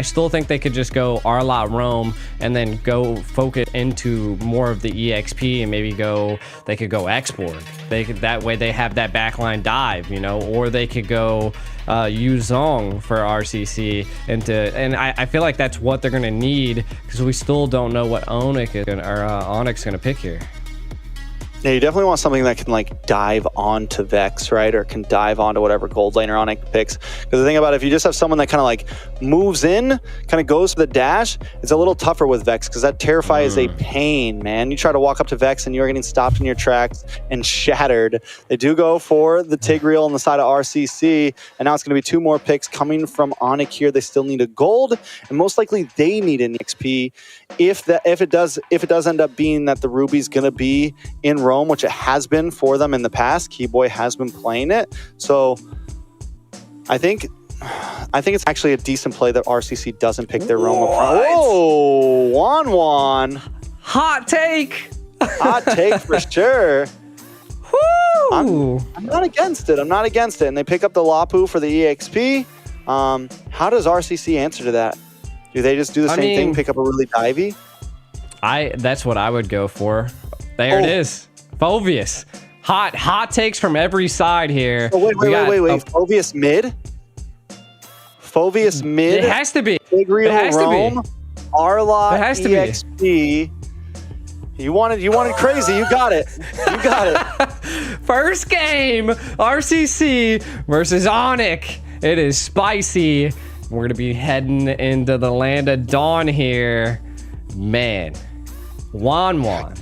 I still think they could just go Arlot roam and then go focus into more of the EXP and maybe they could go export. They could, that way they have that backline dive, you know, or they could go use Zong for RCC and I feel like that's what they're gonna need because we still don't know what ONIC is gonna, or ONIC's gonna pick here. Yeah, you definitely want something that can like dive onto Vex, right? Or can dive onto whatever gold lane or ONIC picks. Because the thing about it, if you just have someone that kind of like moves in, kind of goes for the dash, it's a little tougher with Vex because that Terrify is a pain, man. You try to walk up to Vex and you're getting stopped in your tracks and shattered. They do go for the Tigreal on the side of RCC, and now it's going to be 2 more picks coming from ONIC here. They still need a gold, and most likely they need an XP. If it does end up being that the Ruby's going to be in Rome, which it has been for them in the past, Keyboy has been playing it, so I think it's actually a decent play that RCC doesn't pick their Rome approach. Whoa, Juan. Hot take. Hot take for sure. Woo! I'm not against it. I'm not against it. And they pick up the Lapu for the EXP. How does RCC answer to that? Do they just do the same thing, pick up a really divey? That's what I would go for. There it is. Phoveus. Hot takes from every side here. Oh, wait. Phoveus mid? Phoveus mid? It has to be. Tigreal Rome, Arlot, EXP. You wanted crazy. You got it. You got it. First game, RCC versus ONIC. It is spicy. We're going to be heading into the land of dawn here. Man. Juan.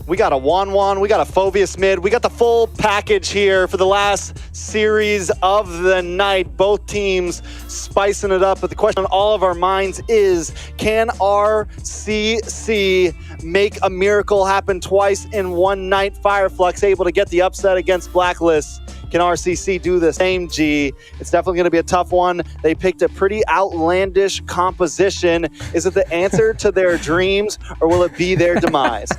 We got a Juan, we got a Phoveus mid, we got the full package here for the last series of the night. Both teams spicing it up, but the question on all of our minds is, can RCC make a miracle happen twice in one night? Fireflux able to get the upset against Blacklist. Can RCC do the same, G? It's definitely going to be a tough one. They picked a pretty outlandish composition. Is it the answer to their dreams, or will it be their demise?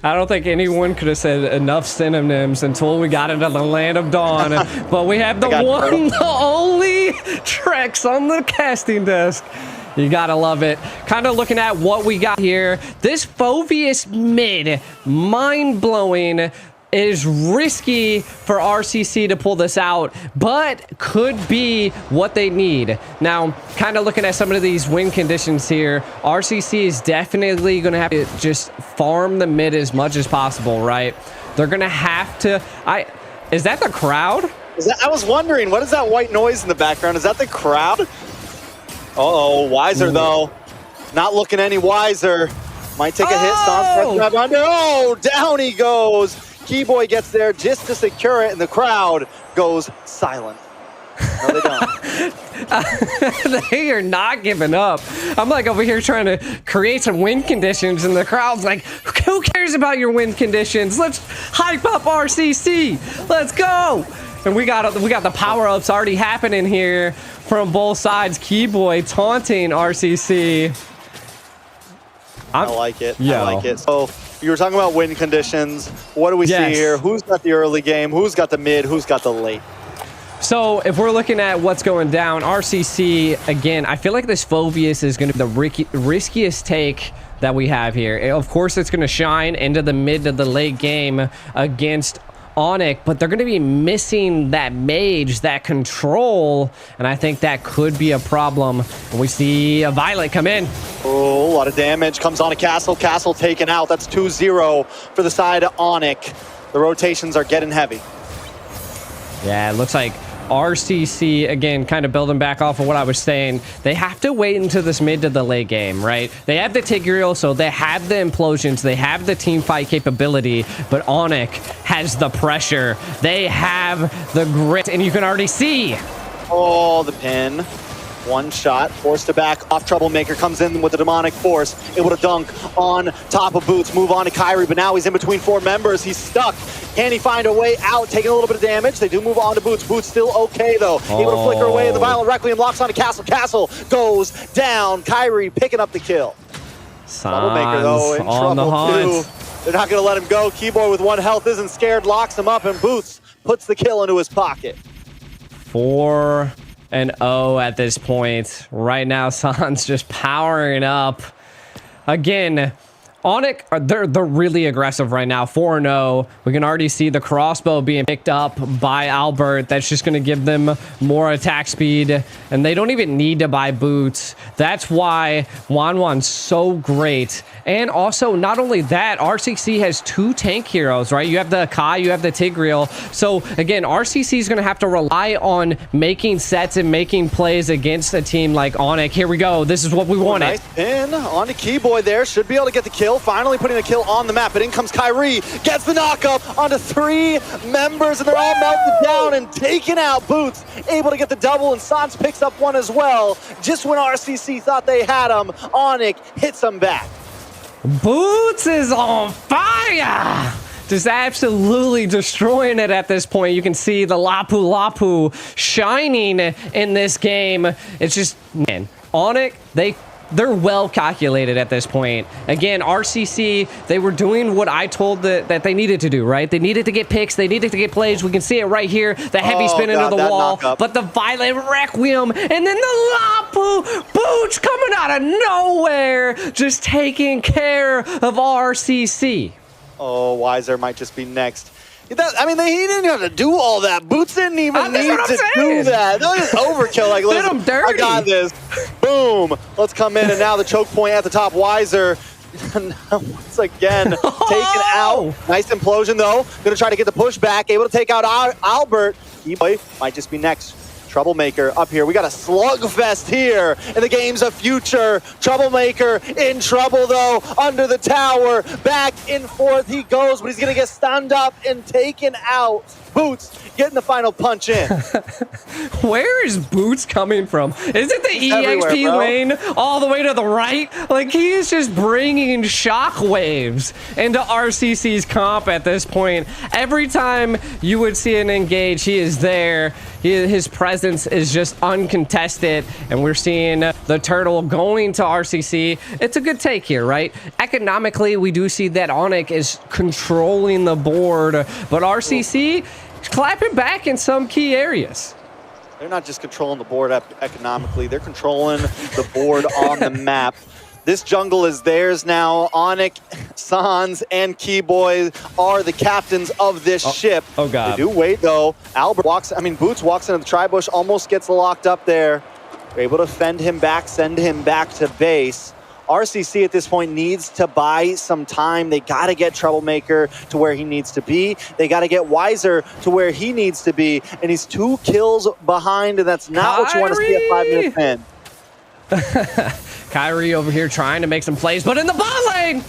I don't think anyone could have said enough synonyms until we got into the land of dawn. But we have the one, the only Trex on the casting desk. You gotta love it. Kind of looking at what we got here. This Phoveus mid, mind-blowing. It is risky for RCC to pull this out, but could be what they need. Now, kind of looking at some of these win conditions here, RCC is definitely going to have to just farm the mid as much as possible, right? They're going to have to... Is that the crowd? I was wondering, what is that white noise in the background? Is that the crowd? Uh-oh, Wiser, though. Not looking any wiser. Might take a hit. Oh, down he goes. Keyboy gets there just to secure it, and the crowd goes silent. No, they don't. They are not giving up. I'm like over here trying to create some win conditions, and the crowd's like, who cares about your win conditions? Let's hype up RCC. Let's go. And we got the power-ups already happening here from both sides. Keyboy taunting RCC. I like it. I like it. So you were talking about win conditions. What do we see here? Who's got the early game? Who's got the mid? Who's got the late? So if we're looking at what's going down, RCC, again, I feel like this Phoveus is going to be the riskiest take that we have here. Of course, it's going to shine into the mid to the late game against ONIC, but they're going to be missing that mage, that control, and I think that could be a problem. We see a Violet come in. Oh, a lot of damage comes on a Castle. Castle taken out. That's 2-0 for the side of ONIC. The rotations are getting heavy. Yeah, it looks like RCC, again, kind of building back off of what I was saying, they have to wait into this mid to the late game, right? They have the Tigreal, so they have the implosions, they have the team fight capability, but ONIC has the pressure. They have the grit, and you can already see. Oh, the pin. One shot, forced to back off. Troublemaker comes in with the demonic force, able to dunk on top of Boots, move on to Kyrie, but now he's in between 4 members. He's stuck. Can he find a way out? Taking a little bit of damage. They do move on to Boots. Boots still okay, though. Able to flicker away. The Violent Requiem locks onto Castle. Castle goes down. Kyrie picking up the kill. Troublemaker, though, in trouble, too. They're not going to let him go. Keyboard with 1 health isn't scared, locks him up, and Boots puts the kill into his pocket. 4 and 0 at this point. Right now, Sans just powering up. Again, ONIC, they're really aggressive right now, 4-0. We can already see the crossbow being picked up by Albert. That's just going to give them more attack speed, and they don't even need to buy boots. That's why Wanwan's so great. And also, not only that, RCC has 2 tank heroes, right? You have the Kai, you have the Tigreal. So, again, RCC is going to have to rely on making sets and making plays against a team like ONIC. Here we go. This is what we wanted. Nice pin on the Keyboy there. Should be able to get the kill. Finally putting a kill on the map, but in comes Kyrie, gets the knockup onto 3 members, and they're all melted down and taken out. Boots able to get the double, and Sans picks up 1 as well. Just when RCC thought they had him, ONIC hits him back. Boots is on fire! Just absolutely destroying it at this point. You can see the Lapu Lapu shining in this game. It's just, man, ONIC, they're well calculated at this point. Again, RCC, they were doing what I told that they needed to do, right? They needed to get picks. They needed to get plays. We can see it right here. The heavy spin into the wall, but the Violent Requiem, and then the Lapu Boots coming out of nowhere, just taking care of RCC. Oh, Weiser might just be next. I mean, he didn't have to do all that. Boots didn't even need to do that. That was just overkill. Like, listen, I got this. Boom. Let's come in, and now the choke point at the top. Weiser, once again, taken out. Nice implosion, though. Gonna try to get the push back. Able to take out Albert. Keyboy might just be next. Troublemaker up here. We got a slugfest here in the games of future. Troublemaker in trouble, though, under the tower. Back and forth he goes, but he's going to get stunned up and taken out. Boots getting the final punch in. Where is Boots coming from? Is it the EXP lane all the way to the right? Like, he is just bringing shockwaves into RCC's comp at this point. Every time you would see an engage, he is there. His presence is just uncontested, and we're seeing the turtle going to RCC. It's a good take here, right? Economically, we do see that ONIC is controlling the board, but RCC is clapping back in some key areas. They're not just controlling the board economically, they're controlling the board on the map. This jungle is theirs now. ONIC, Sans, and Keyboy are the captains of this ship. Oh, God. They do wait, though. Boots walks into the tri-bush, almost gets locked up there. They're able to fend him back, send him back to base. RCC at this point needs to buy some time. They got to get Troublemaker to where he needs to be. They got to get Weiser to where he needs to be. And he's 2 kills behind, and that's not what you want to see at 5 minutes in. Kyrie over here trying to make some plays, but in the bot lane!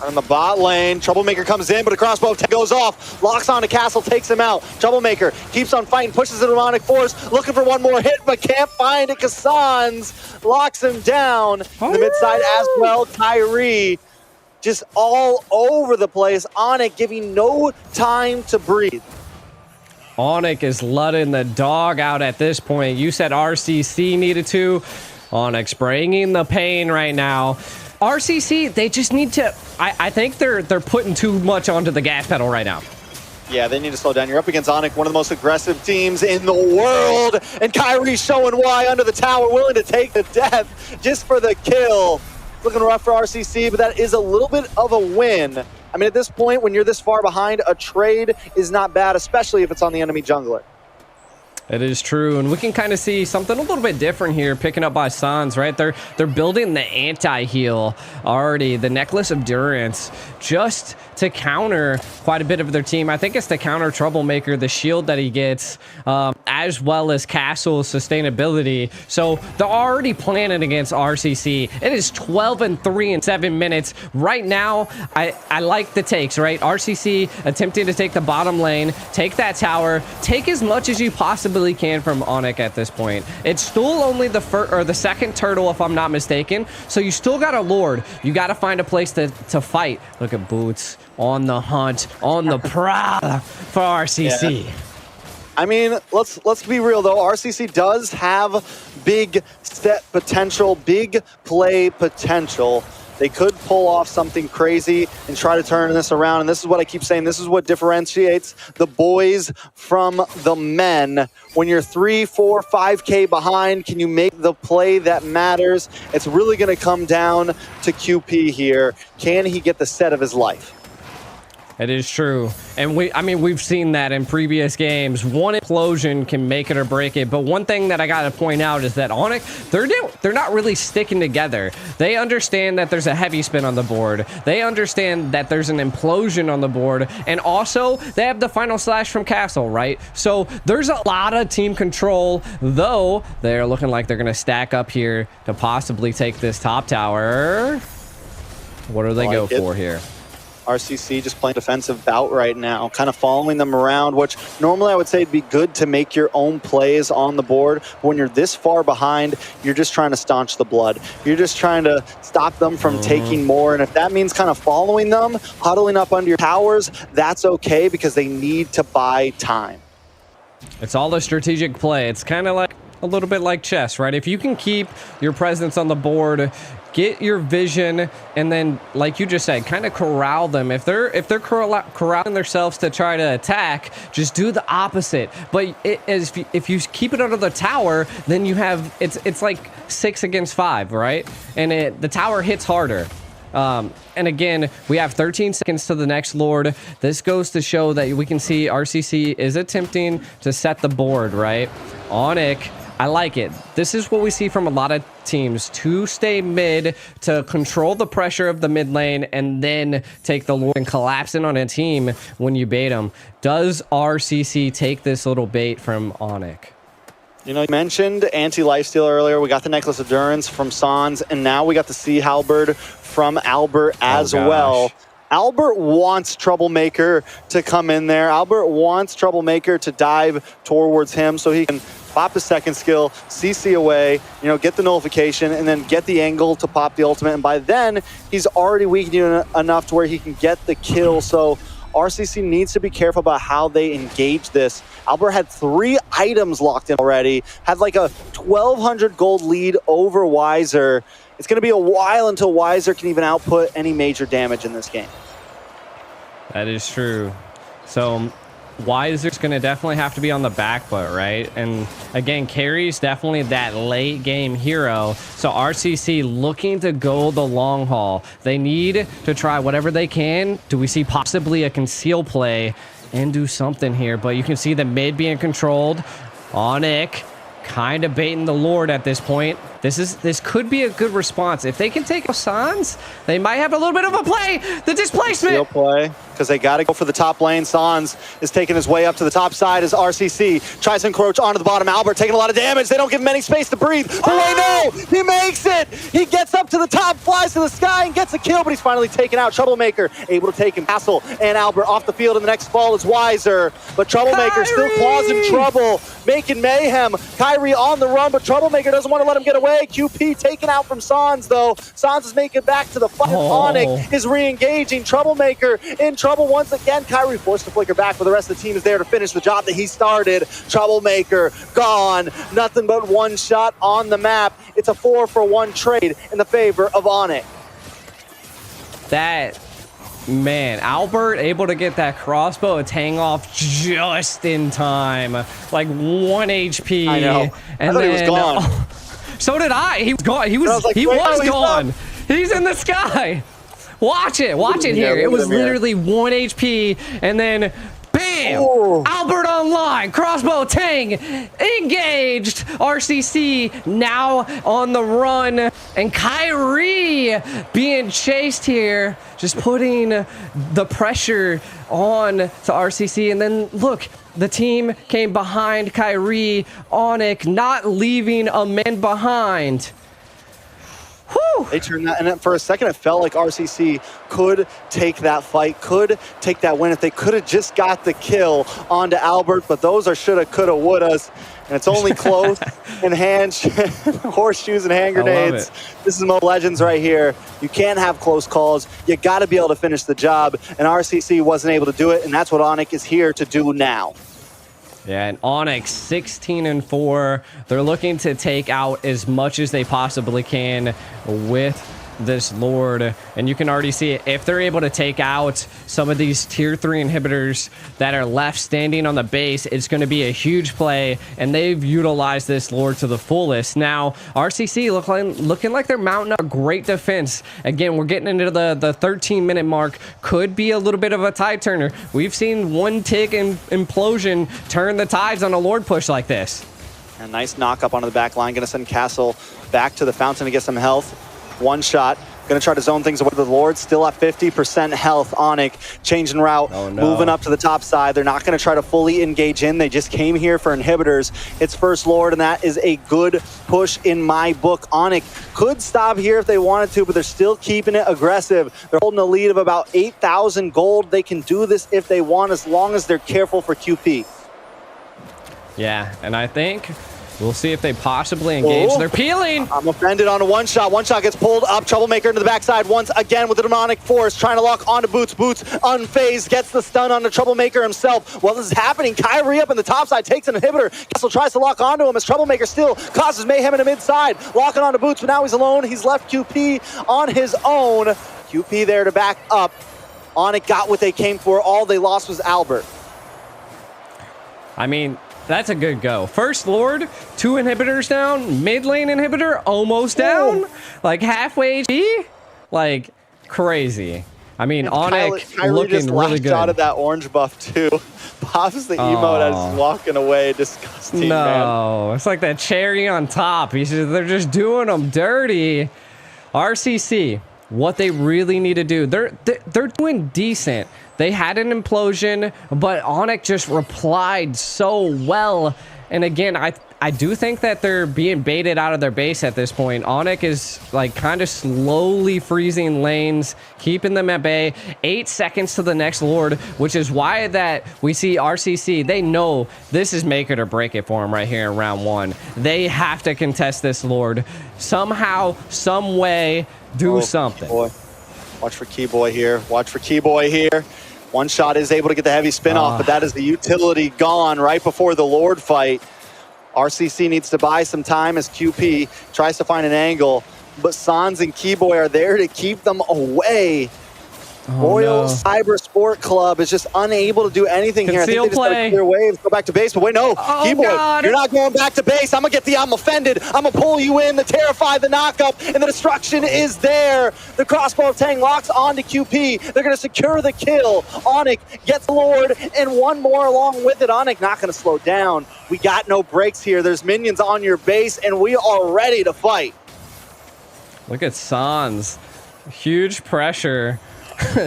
On the bot lane, Troublemaker comes in, but a crossbow goes off. Locks onto Castle, takes him out. Troublemaker keeps on fighting, pushes the demonic force, looking for one more hit, but can't find it because Sans locks him down. In the mid side as well, Kyrie just all over the place. ONIC giving no time to breathe. ONIC is letting the dog out at this point. You said RCC needed to. ONIC's bringing the pain right now. RCC, they just need to... I think they're putting too much onto the gas pedal right now. Yeah, they need to slow down. You're up against ONIC, one of the most aggressive teams in the world. And Kyrie's showing why under the tower, willing to take the death just for the kill. Looking rough for RCC, but that is a little bit of a win. I mean, at this point, when you're this far behind, a trade is not bad, especially if it's on the enemy jungler. It is true, and we can kind of see something a little bit different here, picking up by Sans, right? They're building the anti-heal already, the Necklace of Durance, just to counter quite a bit of their team. I think it's to counter Troublemaker, the shield that he gets, as well as Castle's sustainability. So they're already planning against RCC. It is 12-3 in 7 minutes. Right now, I like the takes, right? RCC attempting to take the bottom lane, take that tower, take as much as you possibly can from ONIC at this point. It's still only the second turtle, if I'm not mistaken. So you still got a Lord. You got to find a place to fight. Look at Boots on the hunt, on the prowl for RCC. Yeah. I mean, let's be real though. RCC does have big set potential, big play potential. They could pull off something crazy and try to turn this around. And this is what I keep saying. This is what differentiates the boys from the men. When you're 3, 4, 5K behind, can you make the play that matters? It's really going to come down to QP here. Can he get the set of his life? It is true. And we've seen that in previous games. One implosion can make it or break it. But one thing that I got to point out is that ONIC, they're not really sticking together. They understand that there's a heavy spin on the board. They understand that there's an implosion on the board. And also, they have the final slash from Castle, right? So there's a lot of team control, though they're looking like they're going to stack up here to possibly take this top tower. What do they go for here? RCC just playing defensive bout right now, kind of following them around, which normally I would say it'd be good to make your own plays on the board. But when you're this far behind, you're just trying to staunch the blood. You're just trying to stop them from taking more. And if that means kind of following them, huddling up under your towers, that's okay because they need to buy time. It's all a strategic play. It's kind of like a little bit like chess, right? If you can keep your presence on the board, get your vision, and then, like you just said, kind of corral them. If they're corralling themselves to try to attack, just do the opposite. But if you keep it under the tower, then you have it's like 6 against 5, right? And the tower hits harder. And again, we have 13 seconds to the next Lord. This goes to show that we can see RCC is attempting to set the board, right? ONIC, I like it. This is what we see from a lot of teams, to stay mid, to control the pressure of the mid lane, and then take the Lord and collapse in on a team when you bait them. Does RCC take this little bait from ONIC? You know, you mentioned anti-lifesteal earlier. We got the Necklace of Durance from Sans, and now we got the Sea Halberd from Albert as well. Albert wants Troublemaker to come in there. Albert wants Troublemaker to dive towards him so he can pop his second skill, CC away, you know, get the nullification, and then get the angle to pop the ultimate. And by then, he's already weakened you enough to where he can get the kill. So RCC needs to be careful about how they engage this. Albert had 3 items locked in already, had like a 1,200 gold lead over Wiser. It's going to be a while until Wiser can even output any major damage in this game. That is true. So Wiser's going to definitely have to be on the back foot, right? And again, Carry's definitely that late game hero. So RCC looking to go the long haul. They need to try whatever they can. Do we see possibly a conceal play and do something here? But you can see the mid being controlled. ONIC kind of baiting the Lord at this point. This could be a good response. If they can take Sans, they might have a little bit of a play. The displacement. Steal play, because they got to go for the top lane. Sans is taking his way up to the top side as RCC tries to encroach onto the bottom. Albert taking a lot of damage. They don't give him any space to breathe. But wait, no! He makes it! He gets up to the top, flies to the sky, and gets a kill, but he's finally taken out. Troublemaker able to take him. Castle and Albert off the field, and the next fall is Wiser. But Troublemaker still causing trouble, making mayhem. Kyrie on the run, but Troublemaker doesn't want to let him get away. QP taken out from Sans, though. Sans is making it back to the fight. ONIC is re-engaging. Troublemaker in trouble once again. Kyrie forced to flicker back, but the rest of the team is there to finish the job that he started. Troublemaker gone. Nothing but one shot on the map. It's a 4-for-1 trade in the favor of ONIC. Man, Albert able to get that crossbow and hang off just in time. Like 1 HP. I know. And I thought he was gone. So did I. He was gone. He was gone. He's in the sky. Watch it here. It was literally 1 HP, and then bam! Ooh. Albert online. Crossbow Tang engaged. RCC now on the run, and Kyrie being chased here, just putting the pressure on to RCC. And then look, the team came behind Kyrie. ONIC not leaving a man behind. Whew. They turned that, and for a second it felt like RCC could take that fight, could take that win if they could have just got the kill onto Albert, but those are shoulda, coulda, wouldas, and it's only close and horseshoes and hand grenades. This is Mobile Legends right here. You can't have close calls. You got to be able to finish the job, and RCC wasn't able to do it, and that's what ONIC is here to do now. Yeah, and ONIC 16-4. They're looking to take out as much as they possibly can with this Lord. And you can already see it. If they're able to take out some of these tier 3 inhibitors that are left standing on the base, it's going to be a huge play. And they've utilized this Lord to the fullest. Now, RCC looking like they're mounting a great defense. Again, we're getting into the 13-minute mark. Could be a little bit of a tide turner. We've seen one tick and implosion turn the tides on a Lord push like this. A nice knock up onto the back line. Going to send Castle back to the fountain to get some health. One shot. Going to try to zone things away. The Lord still at 50% health. ONIC changing route. Oh, no. Moving up to the top side. They're not going to try to fully engage in. They just came here for inhibitors. It's first Lord, and that is a good push in my book. ONIC could stop here if they wanted to, but they're still keeping it aggressive. They're holding a lead of about 8,000 gold. They can do this if they want, as long as they're careful for QP. Yeah, and I think we'll see if they possibly engage. Oh, they're peeling. I'm offended on a one shot. One shot gets pulled up. Troublemaker into the backside once again with the demonic force, trying to lock onto Boots. Boots unfazed, gets the stun on the Troublemaker himself. While this is happening, Kyrie up in the top side takes an inhibitor. Castle tries to lock onto him as Troublemaker still causes mayhem in the mid side. Locking onto Boots, but now he's alone. He's left QP on his own. QP there to back up. ONIC got what they came for. All they lost was Albert. I mean, that's a good go. First Lord, 2 inhibitors down, mid lane inhibitor almost down, like halfway HP, like crazy. I mean, ONIC looking really good. Out of that orange buff too. Pops the emote as he's walking away. Disgusting, no, man. It's like that cherry on top. They're just doing them dirty. RCC, what they really need to do, they're doing decent. They had an implosion, but ONIC just replied so well. And again, I do think that they're being baited out of their base at this point. ONIC is like kind of slowly freezing lanes, keeping them at bay. 8 seconds to the next Lord, which is why that we see RCC. They know this is make it or break it for them right here in round 1. They have to contest this Lord somehow, some way. Do something. Boy. Watch for Keyboy here. Watch for Keyboy here. One shot is able to get the heavy spin off, but that is the utility gone right before the Lord fight. RCC needs to buy some time as QP tries to find an angle, but Sans and Keyboy are there to keep them away. Royal CYBERSPORT Club is just unable to do anything here. I think they just gotta clear waves, go back to base, but wait, no. Keyboy, you're not going back to base. I'm offended. I'm gonna pull you in, the Terrify, the knockup, and the destruction is there. The crossbow of Tang locks onto QP. They're gonna secure the kill. ONIC gets the Lord, and one more along with it. ONIC not gonna slow down. We got no breaks here. There's minions on your base, and we are ready to fight. Look at Sans. Huge pressure.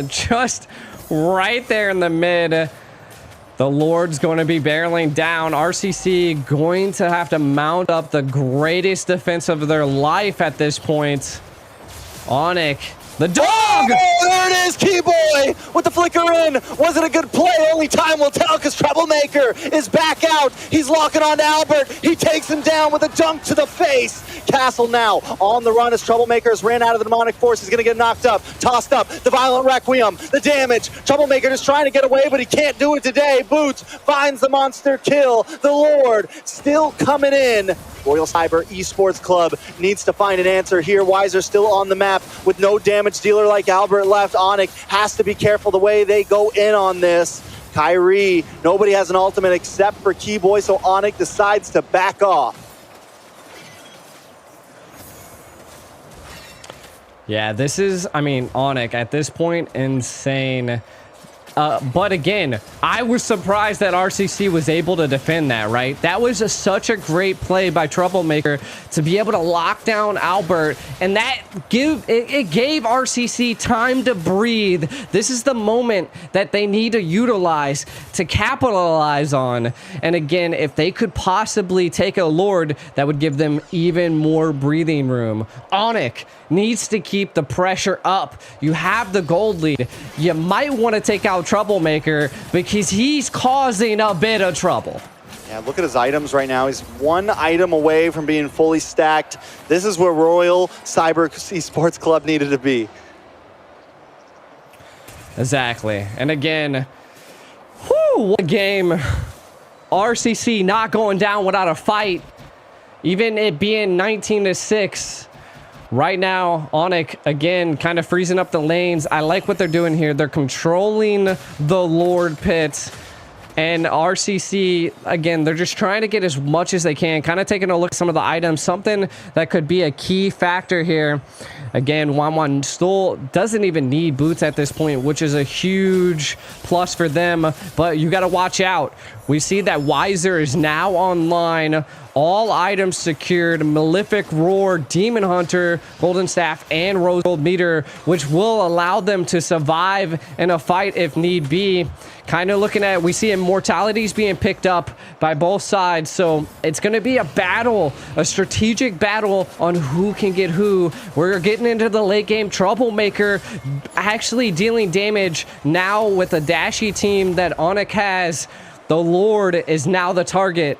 Just right there in the mid. The Lord's going to be barreling down. RCC going to have to mount up the greatest defense of their life at this point. ONIC, the dog! Oh, there it is, Keyboy with the flicker in. Was it a good play? Only time will tell, because Troublemaker is back out. He's locking on to Albert. He takes him down with a dunk to the face. Castle now on the run as Troublemaker has ran out of the demonic force. He's going to get knocked up, tossed up. The violent requiem, the damage. Troublemaker just trying to get away, but he can't do it today. Boots finds the monster kill. The Lord still coming in. Royal Cyber Esports Club needs to find an answer here. Weiser still on the map with no damage dealer like Albert left. ONIC has to be careful the way they go in on this. Kyrie, nobody has an ultimate except for Keyboy, so ONIC decides to back off. Yeah, this is, I mean, ONIC at this point, insane. But again, I was surprised that RCC was able to defend that, right? That was such a great play by Troublemaker to be able to lock down Albert, and that gave RCC time to breathe. This is the moment that they need to utilize to capitalize on. And again, if they could possibly take a Lord, that would give them even more breathing room. ONIC needs to keep the pressure up. You have the gold lead. You might want to take out Troublemaker because he's causing a bit of trouble. Yeah, look at his items right now. He's one item away from being fully stacked. This is where Royal Cyber Esports Club needed to be. Exactly. And again, what a game. RCC not going down without a fight. Even it being 19-6. Right now, ONIC, again, kind of freezing up the lanes. I like what they're doing here. They're controlling the Lord pit. And RCC, again, they're just trying to get as much as they can, kind of taking a look at some of the items, something that could be a key factor here. Again, Wanwan still doesn't even need boots at this point, which is a huge plus for them, but you got to watch out. We see that Weiser is now online. All items secured, Malefic Roar, Demon Hunter, Golden Staff, and Rose Gold Meter, which will allow them to survive in a fight if need be. Kind of looking at, we see immortalities being picked up by both sides, so it's going to be a battle, a strategic battle on who can get who. We're getting into the late game. Troublemaker actually dealing damage now with a dashy team that ONIC has. The Lord is now the target.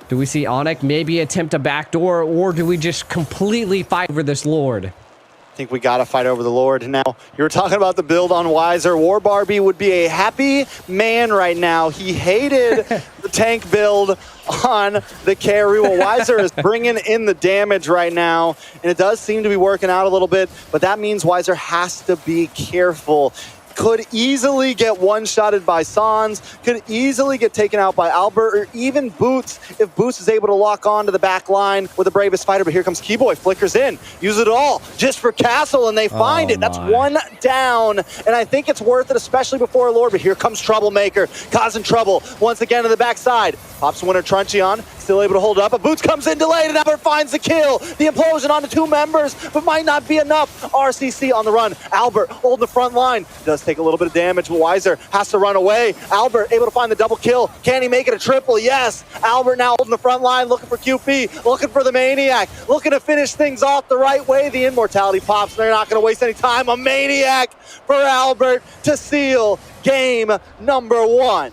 Do we see ONIC maybe attempt a backdoor, or do we just completely fight over this Lord? I think we got to fight over the Lord. Now, you were talking about the build on Weiser. War Barbie would be a happy man right now. He hated the tank build on the carry. Well, Weiser is bringing in the damage right now, and it does seem to be working out a little bit, but that means Weiser has to be careful. Could easily get one-shotted by Sans, could easily get taken out by Albert, or even Boots, if Boots is able to lock on to the back line with the bravest fighter. But here comes Keyboy, flickers in, use it all, just for Castle, and they find it. That's one down, and I think it's worth it, especially before a Lord. But here comes Troublemaker, causing trouble once again to the backside. Pops Winter Truncheon, still able to hold up, but Boots comes in delayed, and Albert finds the kill. The implosion onto two members, but might not be enough. RCC on the run. Albert holding the front line, does take a little bit of damage, but Weiser has to run away. Albert able to find the double kill. Can he make it a triple? Yes. Albert now holding the front line, looking for QP, looking for the Maniac, looking to finish things off the right way. The immortality pops, and they're not going to waste any time. A Maniac for Albert to seal game number one.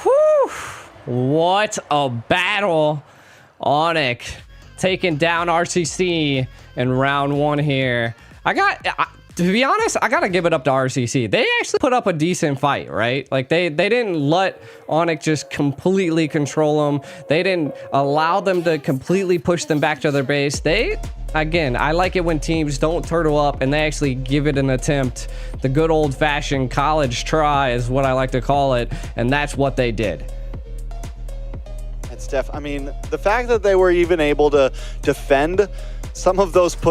Whew. What a battle. ONIC taking down RCC in round one here. To be honest, I gotta give it up to RCC. They actually put up a decent fight, right? Like, they didn't let ONIC just completely control them. They didn't allow them to completely push them back to their base. Again, I like it when teams don't turtle up and they actually give it an attempt. The good old-fashioned college try is what I like to call it, and that's what they did. I mean, the fact that they were even able to defend some of those push